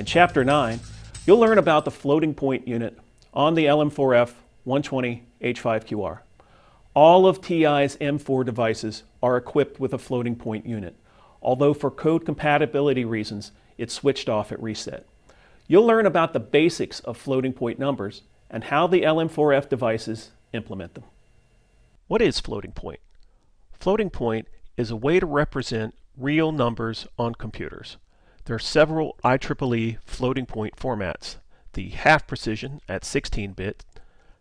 In Chapter 9, you'll learn about the floating point unit on the LM4F 120H5QR. All of TI's M4 devices are equipped with a floating point unit, although for code compatibility reasons, it's switched off at reset. You'll learn about the basics of floating point numbers and how the LM4F devices implement them. What is floating point? Floating point is a way to represent real numbers on computers. There are several IEEE floating point formats: the half precision at 16-bit,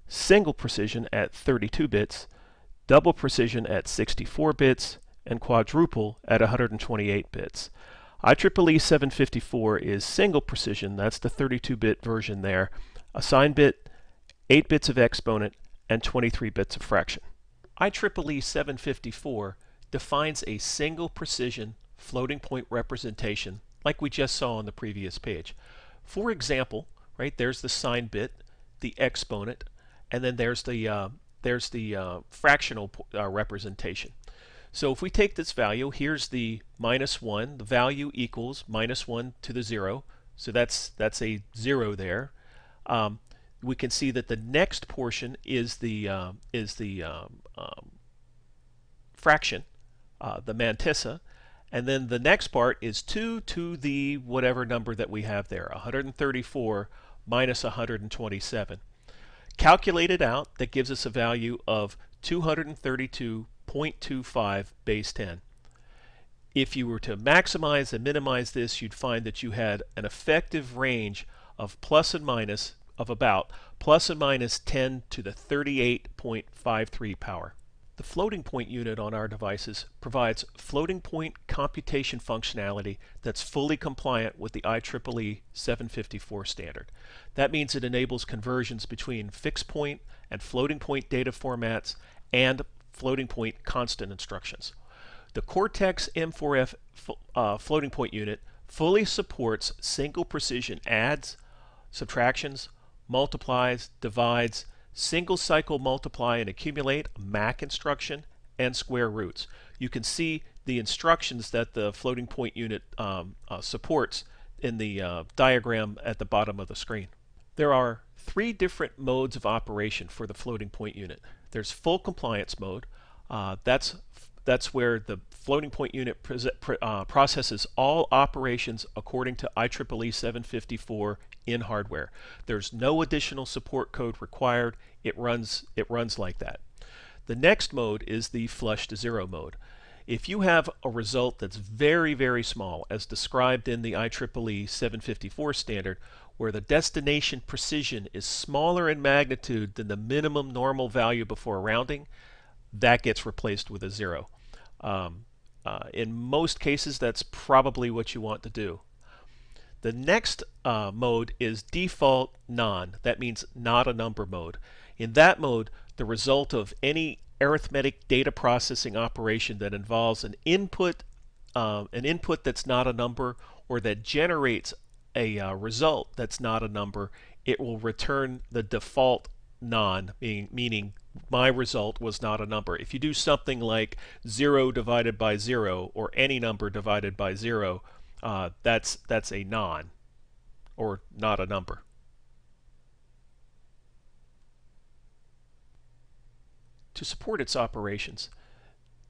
single precision at 32 bits, double precision at 64 bits, and quadruple at 128 bits. IEEE 754 is single precision, that's the 32-bit version there, assigned bit, 8 bits of exponent, and 23 bits of fraction. IEEE 754 defines a single precision floating point representation like we just saw on the previous page. For example, right, there's the sign bit, the exponent, and then there's the fractional representation. So if we take this value, here's the -1, the value equals -1 to the 0, so that's a 0 there. We can see that the next portion is the fraction, the mantissa, and then the next part is 2 to the whatever number that we have there, 134 minus 127. Calculated out, that gives us a value of 232.25 base 10. If you were to maximize and minimize this, you'd find that you had an effective range of about plus and minus 10 to the 38.53 power. The floating point unit on our devices provides floating point computation functionality that's fully compliant with the IEEE 754 standard. That means it enables conversions between fixed point and floating point data formats and floating point constant instructions. The Cortex M4F floating point unit fully supports single precision adds, subtractions, multiplies, divides, single cycle multiply and accumulate, MAC instruction, and square roots. You can see the instructions that the floating point unit supports in the diagram at the bottom of the screen. There are 3 different modes of operation for the floating point unit. There's full compliance mode. That's where the floating point unit processes all operations according to IEEE 754 in hardware. There's no additional support code required. It runs like that. The next mode is the flush to 0 mode. If you have a result that's very, very small, as described in the IEEE 754 standard, where the destination precision is smaller in magnitude than the minimum normal value before rounding, that gets replaced with a 0. In most cases, that's probably what you want to do. The next mode is default non. That means not a number mode. In that mode, the result of any arithmetic data processing operation that involves an input that's not a number, or that generates a result that's not a number, it will return the default non, meaning my result was not a number. If you do something like 0 divided by 0 or any number divided by 0, that's a non, or not a number. To support its operations,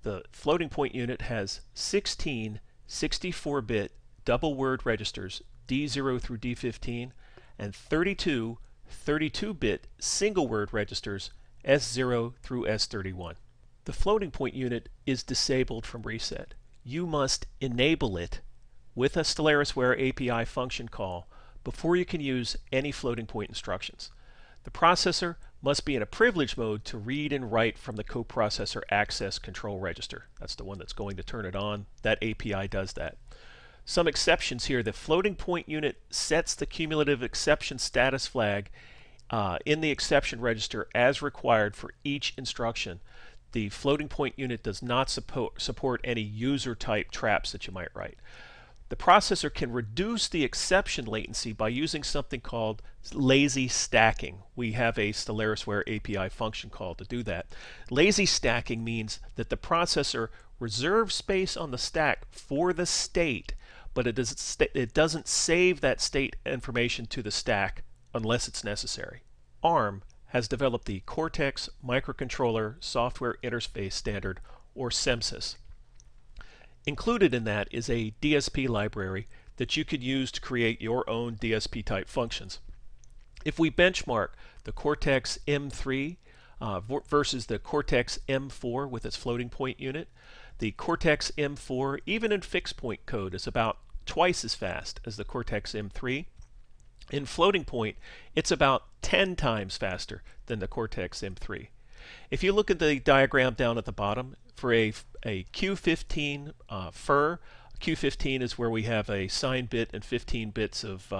the floating point unit has 16 64-bit double word registers D0 through D15 and 32 32-bit single word registers S0 through S31. The floating point unit is disabled from reset. You must enable it with a StelarisWare API function call before you can use any floating point instructions. The processor must be in a privilege mode to read and write from the coprocessor access control register. That's the one that's going to turn it on. That API does that. Some exceptions here. The floating point unit sets the cumulative exception status flag in the exception register as required for each instruction. The floating point unit does not support any user type traps that you might write. The processor can reduce the exception latency by using something called lazy stacking. We have a StelarisWare API function call to do that. Lazy stacking means that the processor reserves space on the stack for the state, but it doesn't save that state information to the stack unless it's necessary. ARM has developed the Cortex Microcontroller Software Interface Standard, or CMSIS. Included in that is a DSP library that you could use to create your own DSP type functions. If we benchmark the Cortex M3 versus the Cortex M4 with its floating point unit, the Cortex M4, even in fixed point code, is about twice as fast as the Cortex M3. In floating point, it's about 10 times faster than the Cortex M3. If you look at the diagram down at the bottom, for a Q15 FIR, Q15 is where we have a sign bit and 15 bits of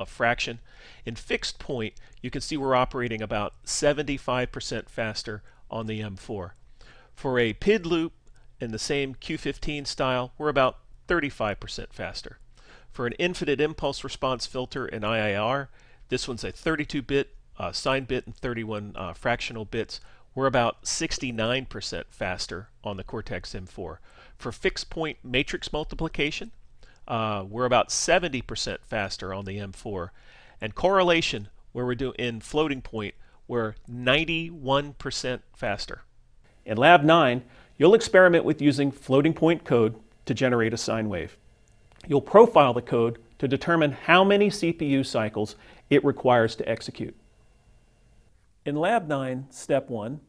fraction. In fixed point, you can see we're operating about 75% faster on the M4. For a PID loop in the same Q15 style, we're about 35% faster. For an infinite impulse response filter in IIR, this one's a 32-bit sign bit and 31 fractional bits. We're about 69% faster on the Cortex M4. For fixed point matrix multiplication, we're about 70% faster on the M4. And correlation, where we're doing in floating point, we're 91% faster. In Lab 9, you'll experiment with using floating point code to generate a sine wave. You'll profile the code to determine how many CPU cycles it requires to execute. In Lab 9, Step 1,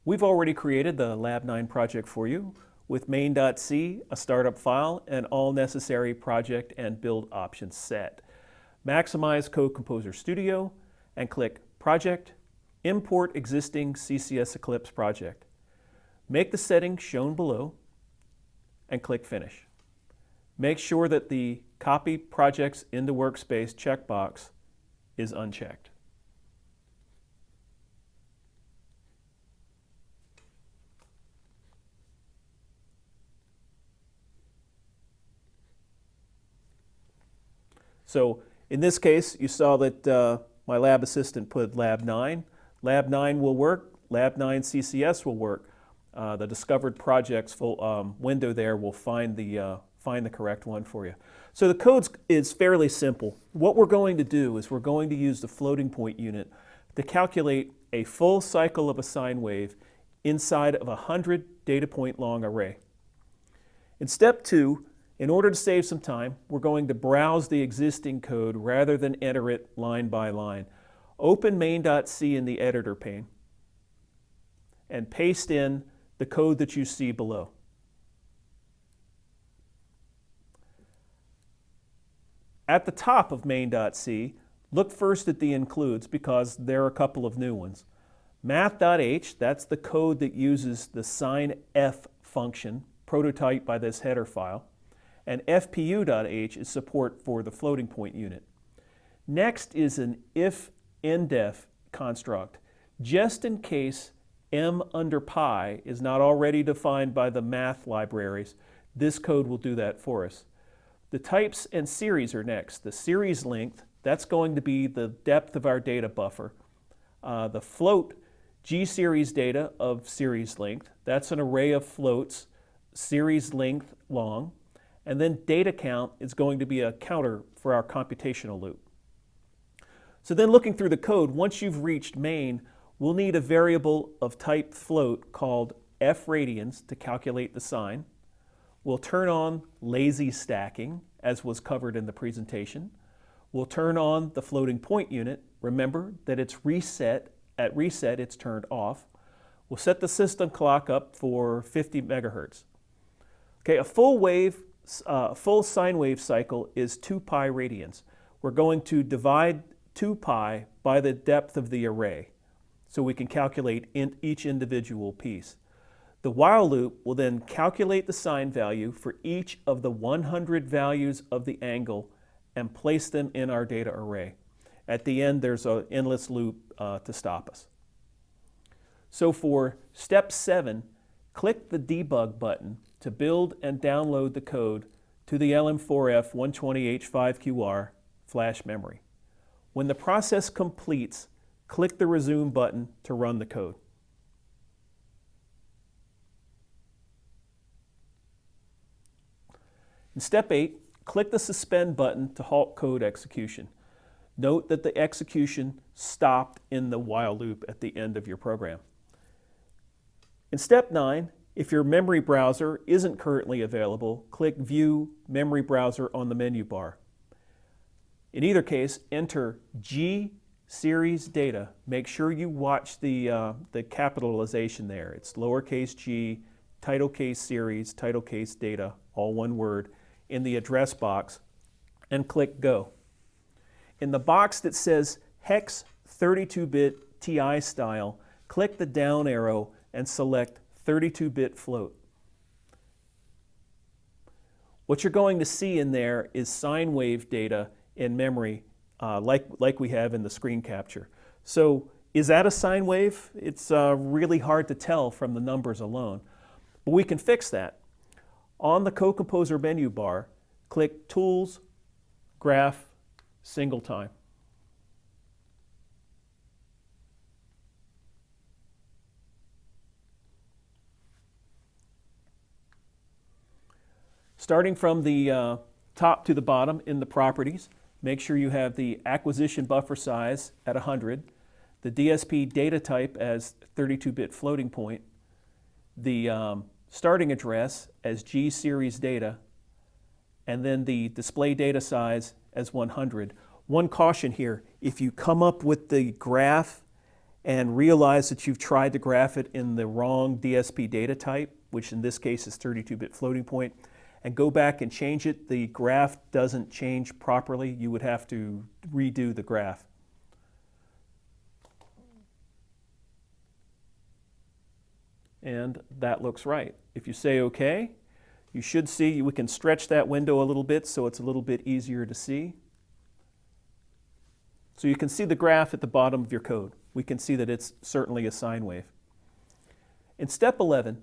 we've already created the Lab 9 project for you with main.c, a startup file, and all necessary project and build options set. Maximize Code Composer Studio and click Project, Import Existing CCS Eclipse Project. Make the settings shown below and click Finish. Make sure that the Copy Projects into Workspace checkbox is unchecked. So in this case, you saw that my lab assistant put Lab 9. Lab 9 will work. Lab 9 CCS will work. The Discovered Projects window there will find the correct one for you. So the code is fairly simple. What we're going to do is we're going to use the floating point unit to calculate a full cycle of a sine wave inside of a 100 data point long array. In step 2, in order to save some time, we're going to browse the existing code rather than enter it line by line. Open main.c in the editor pane and paste in the code that you see below. At the top of main.c, look first at the includes because there are a couple of new ones. Math.h, that's the code that uses the sinF function, prototyped by this header file. And fpu.h is support for the floating point unit. Next is an if-indef construct, just in case m under pi is not already defined by the math libraries. This code will do that for us. The types and series are next. The series length, that's going to be the depth of our data buffer. The float G-series data of series length, that's an array of floats, series length long. And then data count is going to be a counter for our computational loop. So then looking through the code, once you've reached main, we'll need a variable of type float called f_radians to calculate the sine. We'll turn on lazy stacking, as was covered in the presentation. We'll turn on the floating point unit. Remember that it's reset. At reset, it's turned off. We'll set the system clock up for 50 megahertz. Okay, a full sine wave cycle is 2 pi radians. We're going to divide 2 pi by the depth of the array so we can calculate each individual piece. The while loop will then calculate the sine value for each of the 100 values of the angle and place them in our data array. At the end, there's an endless loop to stop us. So for step 7, click the debug button to build and download the code to the LM4F 120H5QR flash memory. When the process completes, click the resume button to run the code. In step 8, Click the suspend button to halt code execution. Note that the execution stopped in the while loop at the end of your program. In step 9, if your memory browser isn't currently available, click View Memory Browser on the menu bar. In either case, enter G series data. Make sure you watch the capitalization there. It's lowercase g, title case series, title case data, all one word, in the address box, and click Go. In the box that says Hex 32-bit TI style, click the down arrow and select 32-bit float. What you're going to see in there is sine wave data in memory like we have in the screen capture. So is that a sine wave? It's really hard to tell from the numbers alone. But we can fix that. On the CodeComposer menu bar, click Tools, Graph, Single Time. Starting from the top to the bottom in the properties, make sure you have the acquisition buffer size at 100, the DSP data type as 32-bit floating point, the starting address as G series data, and then the display data size as 100. One caution here, if you come up with the graph and realize that you've tried to graph it in the wrong DSP data type, which in this case is 32-bit floating point, and go back and change it, the graph doesn't change properly. You would have to redo the graph. And that looks right. If you say OK, you should see we can stretch that window a little bit so it's a little bit easier to see. So you can see the graph at the bottom of your code. We can see that it's certainly a sine wave. In step 11,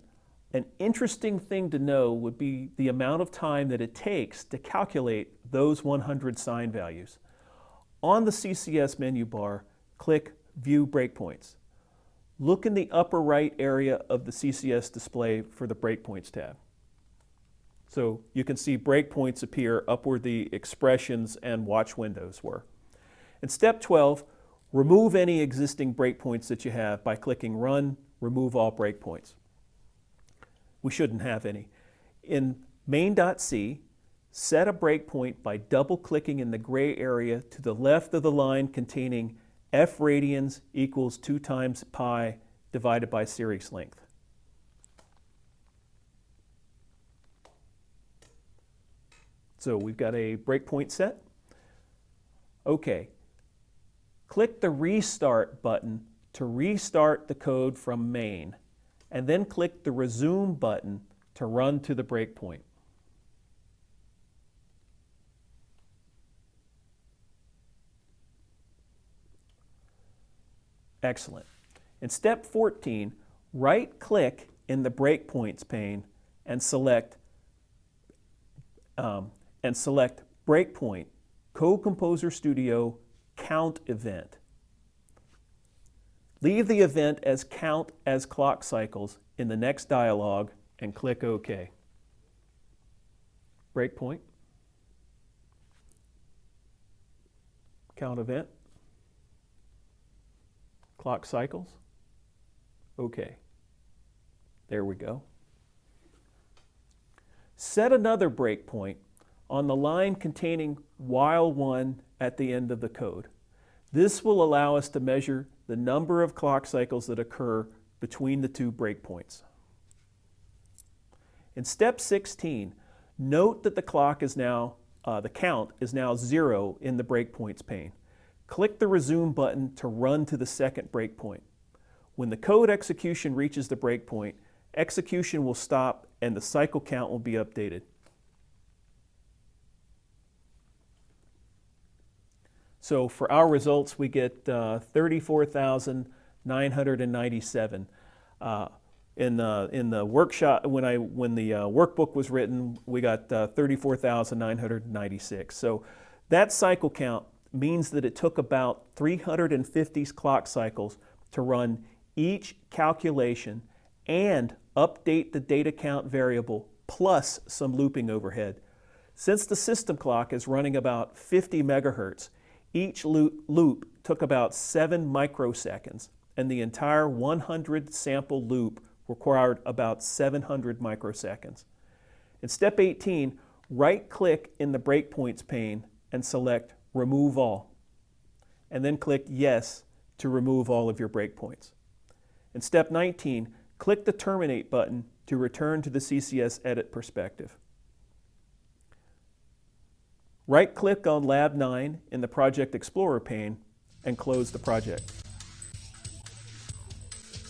an interesting thing to know would be the amount of time that it takes to calculate those 100 sine values. On the CCS menu bar, click View Breakpoints. Look in the upper right area of the CCS display for the Breakpoints tab. So you can see breakpoints appear up where the expressions and watch windows were. In step 12, remove any existing breakpoints that you have by clicking Run, Remove All Breakpoints. We shouldn't have any. In main.c, set a breakpoint by double-clicking in the gray area to the left of the line containing f radians equals 2 times pi divided by series length. So we've got a breakpoint set. OK. Click the Restart button to restart the code from main, and then click the Resume button to run to the breakpoint. Excellent. In step 14, right-click in the Breakpoints pane and select Breakpoint, CodeComposer Studio Count Event. Leave the event as Count as Clock Cycles in the next dialog and click OK. Breakpoint, Count Event, Clock Cycles, OK. There we go. Set another breakpoint on the line containing while one at the end of the code. This will allow us to measure the number of clock cycles that occur between the two breakpoints. In step 16, note that the clock is now, the count is now 0 in the breakpoints pane. Click the Resume button to run to the second breakpoint. When the code execution reaches the breakpoint, execution will stop and the cycle count will be updated. So for our results, we get 34,997. In the workshop, when the workbook was written, we got 34,996. So that cycle count means that it took about 350 clock cycles to run each calculation and update the data count variable plus some looping overhead. Since the system clock is running about 50 megahertz, each loop took about 7 microseconds, and the entire 100 sample loop required about 700 microseconds. In step 18, right-click in the breakpoints pane and select Remove All, and then click Yes to remove all of your breakpoints. In step 19, click the Terminate button to return to the CCS Edit perspective. Right-click on Lab 9 in the Project Explorer pane and close the project.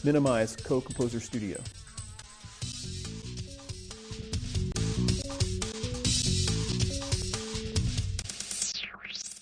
Minimize CoComposer Studio.